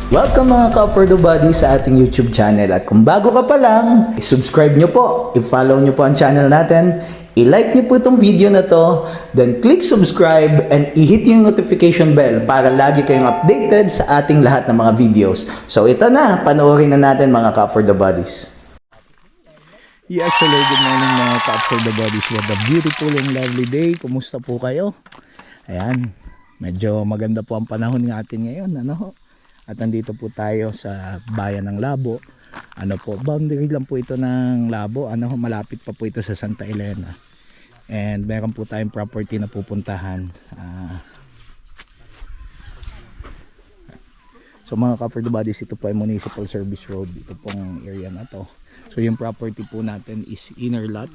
Welcome mga ka-For the Body sa ating YouTube channel. At kung bago ka pa lang, i-subscribe nyo po, i-follow nyo po ang channel natin, i-like nyo po itong video na to, then click subscribe and i-hit yung notification bell para lagi kayong updated sa ating lahat ng mga videos. So ito na, panoorin na natin mga ka-For the Bodies. Yes, hello, good morning mga ka-For the Bodies. What a beautiful and lovely day. Kumusta po kayo? Ayan, medyo maganda po ang panahon natin ngayon, ano? At nandito po tayo sa bayan ng Labo. Ano po, boundary lang po ito ng Labo. Ano, malapit pa po ito sa Santa Elena. And meron po tayong property na pupuntahan. So mga ka-For the Bodies, ito po ay Municipal Service Road. Ito pong area na to. So yung property po natin is inner lot.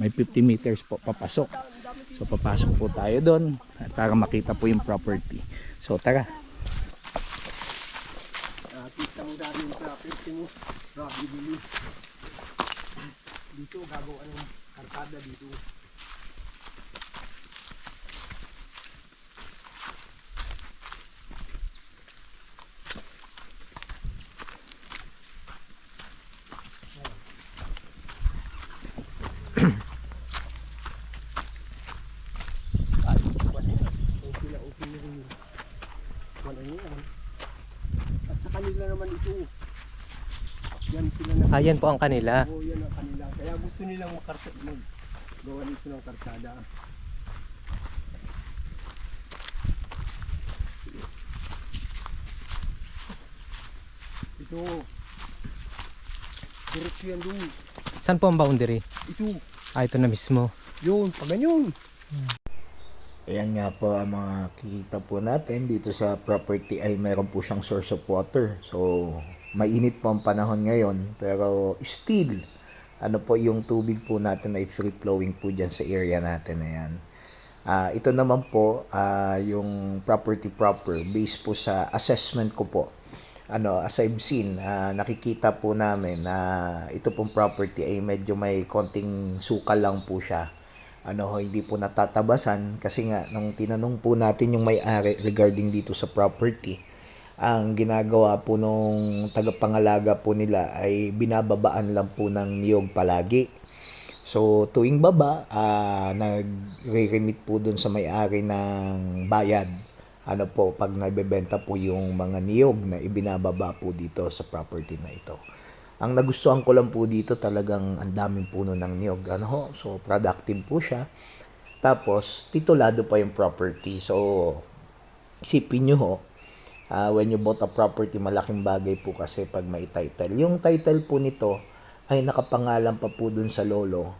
May 50 meters po papasok. So papasok po tayo doon para makita po yung property. So tara. Ang daming traffic mo, grabe bili. Dito gagawa ng karkada dito. Kanila naman ito. Yan sila na. Ayan po ang kanila. Oo, yan ang kanila. Kaya gusto nilang magawa nito ng karkada. Ito. Diretso yan doon. Saan po ang boundary? Ito. Ito na mismo. Yun, pag ganyan. Ayan nga po ang mga kikita po natin dito sa property ay meron po siyang source of water. So, mainit po ang panahon ngayon pero still, ano po yung tubig po natin ay free flowing po dyan sa area natin. Ayan. Ito naman po yung property proper based po sa assessment ko po. As I've seen, nakikita po namin na ito pong property ay medyo may konting sukal lang po siya. Hindi po natatabasan kasi nga nung tinanong po natin yung may-ari regarding dito sa property, ang ginagawa po nung tagapangalaga po nila ay binababaan lang po ng niyog palagi. So tuwing baba, nagre-remit po dun sa may-ari ng bayad. Pag nabebenta po yung mga niyog na ibinababa po dito sa property na ito. Ang nagustuhan ko lang po dito talagang ang daming puno ng niyog. So productive po siya. Tapos titulado pa yung property. So isipin nyo ho, when you bought a property, malaking bagay po kasi pag may title. Yung title po nito ay nakapangalan pa po dun sa lolo.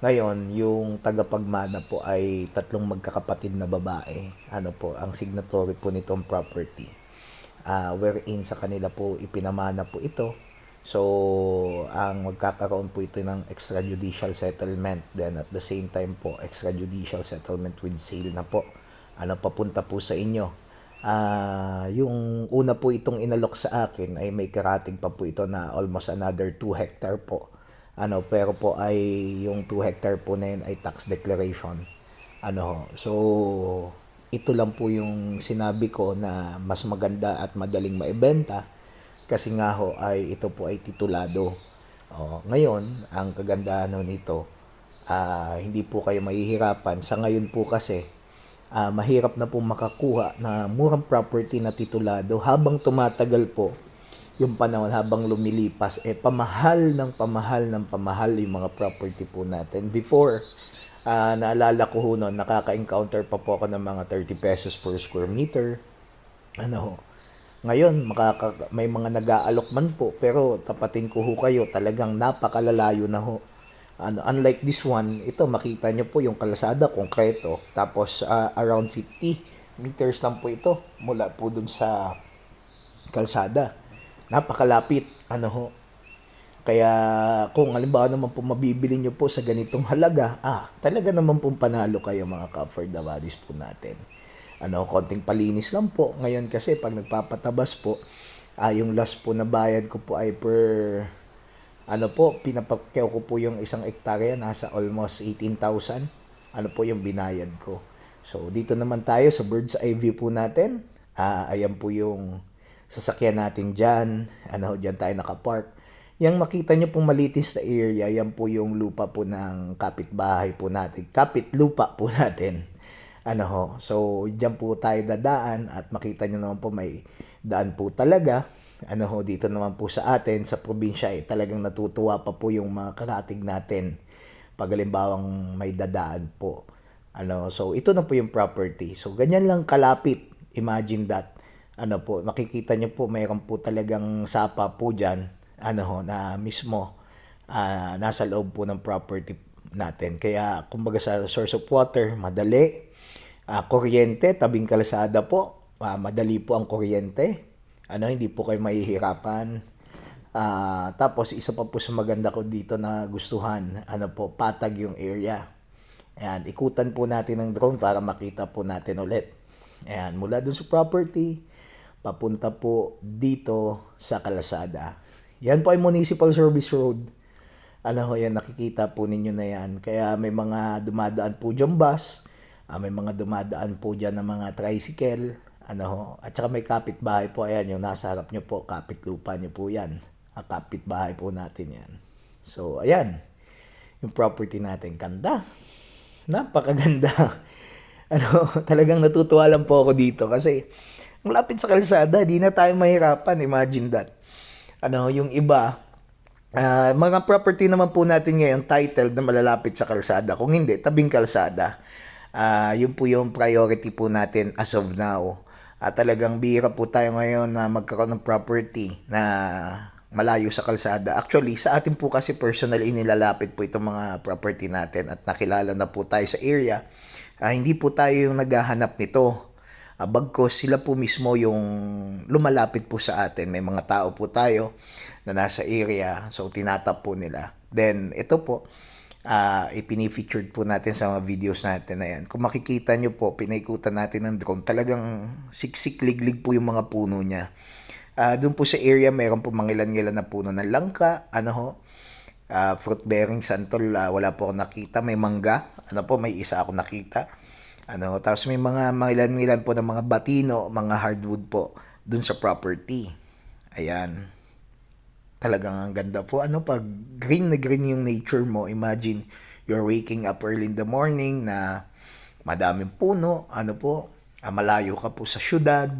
Ngayon, yung tagapagmana po ay 3 magkakapatid na babae. Ang signatory po nitong property. Wherein sa kanila po ipinamana po ito. So, ang magkakaroon po ito ng extrajudicial settlement. Then, at the same time po, extrajudicial settlement with sale na po. Papunta po sa inyo. Yung una po itong inalok sa akin ay may karating pa po ito na almost another 2 hectare po. Pero po ay yung 2 hectare po na yun ay tax declaration. So, ito lang po yung sinabi ko na mas maganda at madaling maibenta. Kasi nga ho ay ito po ay titulado. Ngayon, ang kagandahan nito, hindi po kayo mahihirapan. Sa ngayon po kasi, mahirap na po makakuha na murang property na titulado. Habang tumatagal po yung panahon, habang lumilipas, pamahal yung mga property po natin. Before, naalala ko ho noon, nakaka-encounter pa po ako ng mga 30 pesos per square meter. Ngayon, may mga nag-aalok man po, pero tapatin ko ho kayo, talagang napakalalayo na ho. Unlike this one, ito makita nyo po yung kalsada, konkreto. Tapos around 50 meters lang po ito mula po dun sa kalsada. Napakalapit. Kaya kung halimbawa naman po mabibili nyo po sa ganitong halaga, talaga naman po panalo kayo mga ka-For the Bodies po natin. Konting palinis lang po. Ngayon kasi pag nagpapatabas po, yung last po na bayad ko po ay per pinapakyaw ko po yung 1 hektarya, nasa almost 18,000. Yung binayad ko. So dito naman tayo sa bird's eye view po natin. Ayan po yung sasakyan natin dyan. Dyan tayo nakapark. Yang makita nyo pong malitis na area, yan po yung lupa po ng kapitbahay po natin. Kapit lupa po natin. So dyan po tayo dadaan at makita nyo naman po may daan po talaga. Dito naman po sa atin, sa probinsya, talagang natutuwa pa po yung mga karatig natin pag halimbawang may dadaan po. So ito na po yung property. So ganyan lang kalapit. Imagine that. Makikita nyo po mayroon po talagang sapa po dyan. Na mismo nasa loob po ng property natin. Kaya kumbaga sa source of water, madali. Kuryente, tabing kalsada po. Madali po ang kuryente. Hindi po kayo mahihirapan. Tapos isa pa po sa maganda ko dito na gustuhan, patag yung area. Ayan, ikutan po natin ng drone para makita po natin ulit. Ayan, mula dun sa property, papunta po dito sa kalsada. Yan po ay Municipal Service Road. Yan, nakikita po ninyo na yan. Kaya may mga dumadaan po dyan bus, may mga dumadaan po dyan ng mga tricycle, at saka may kapitbahay po. Ayan, yung nasa harap nyo po, kapitlupa nyo po yan. Kapitbahay po natin yan. So, ayan, yung property natin. Ganda. Napakaganda. Talagang natutuwa lang po ako dito kasi ang lapit sa kalsada, di na tayo mahirapan. Imagine that. Yung iba, mga property naman po natin ngayon, titled na malalapit sa kalsada. Kung hindi, tabing kalsada. Yun po yung priority po natin as of now. Talagang bihira po tayo ngayon na magkaroon ng property na malayo sa kalsada. Actually, sa atin po kasi personally nilalapit po itong mga property natin at nakilala na po tayo sa area. Hindi po tayo yung naghahanap nito. Bagkos sila po mismo yung lumalapit po sa atin. May mga tao po tayo na nasa area, so tinatap po nila. Then ito po, ipini-featured po natin sa mga videos natin na yan. Kung makikita nyo po, pinaikutan natin ng drone, talagang siksik-liglig po yung mga puno niya. Doon po sa area, mayroon po mangilan-ngilan na puno ng langka, fruit bearing santol, wala po ako nakita. May mangga, may isa ako nakita. Tapos may mga ilan-ilan po ng mga batino, mga hardwood po dun sa property. Ayan. Talagang ang ganda po. Pag green na green yung nature mo, imagine you're waking up early in the morning na madaming puno, malayo ka po sa syudad,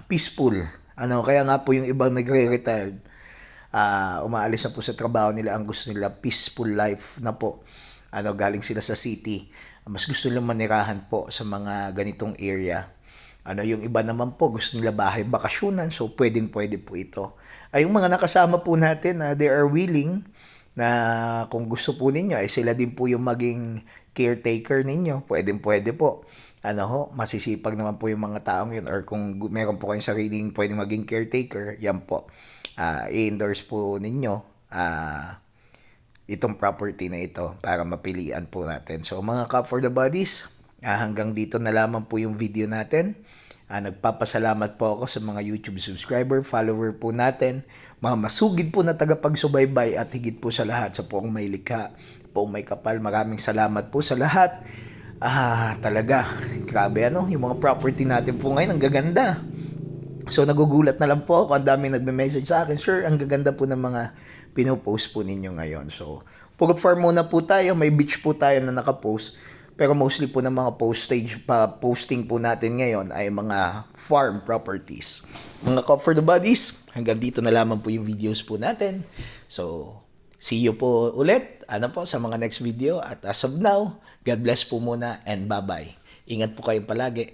peaceful. Kaya nga po yung ibang nagre-retired, umaalis na po sa trabaho nila, ang gusto nila peaceful life na po. Galing sila sa city. Mas gusto nila manirahan po sa mga ganitong area. Yung iba naman po, gusto nila bahay bakasyonan. So, pwede po ito. Yung mga nakasama po natin, they are willing na kung gusto po ninyo, ay sila din po yung maging caretaker ninyo. Pwede po. Masisipag naman po yung mga taong yun. Or kung meron po kayong sariling pwedeng maging caretaker, yan po. I-endorse po ninyo itong property na ito para mapilian po natin. So mga Cup for the Buddies, hanggang dito na lamang po yung video natin. Nagpapasalamat po ako sa mga YouTube subscriber, follower po natin, mga masugid po na tagapagsubaybay at higit po sa lahat sa Poong May Likha, Poong May Kapal. Maraming salamat po sa lahat. Talaga, grabe yung mga property natin po ngayon, ang gaganda. So nagugulat na lang po ako, ang daming nagme-message sa akin, sir, ang gaganda po ng mga pinopost po ninyo ngayon. So, puro farm muna po tayo, may beach po tayo na nakapost, pero mostly po ng mga posting po natin ngayon ay mga farm properties. Mga Cup for the Buddies, hanggang dito na lamang po yung videos po natin. So, see you po ulit, sa mga next video, at as of now, God bless po muna and bye-bye. Ingat po kayo palagi.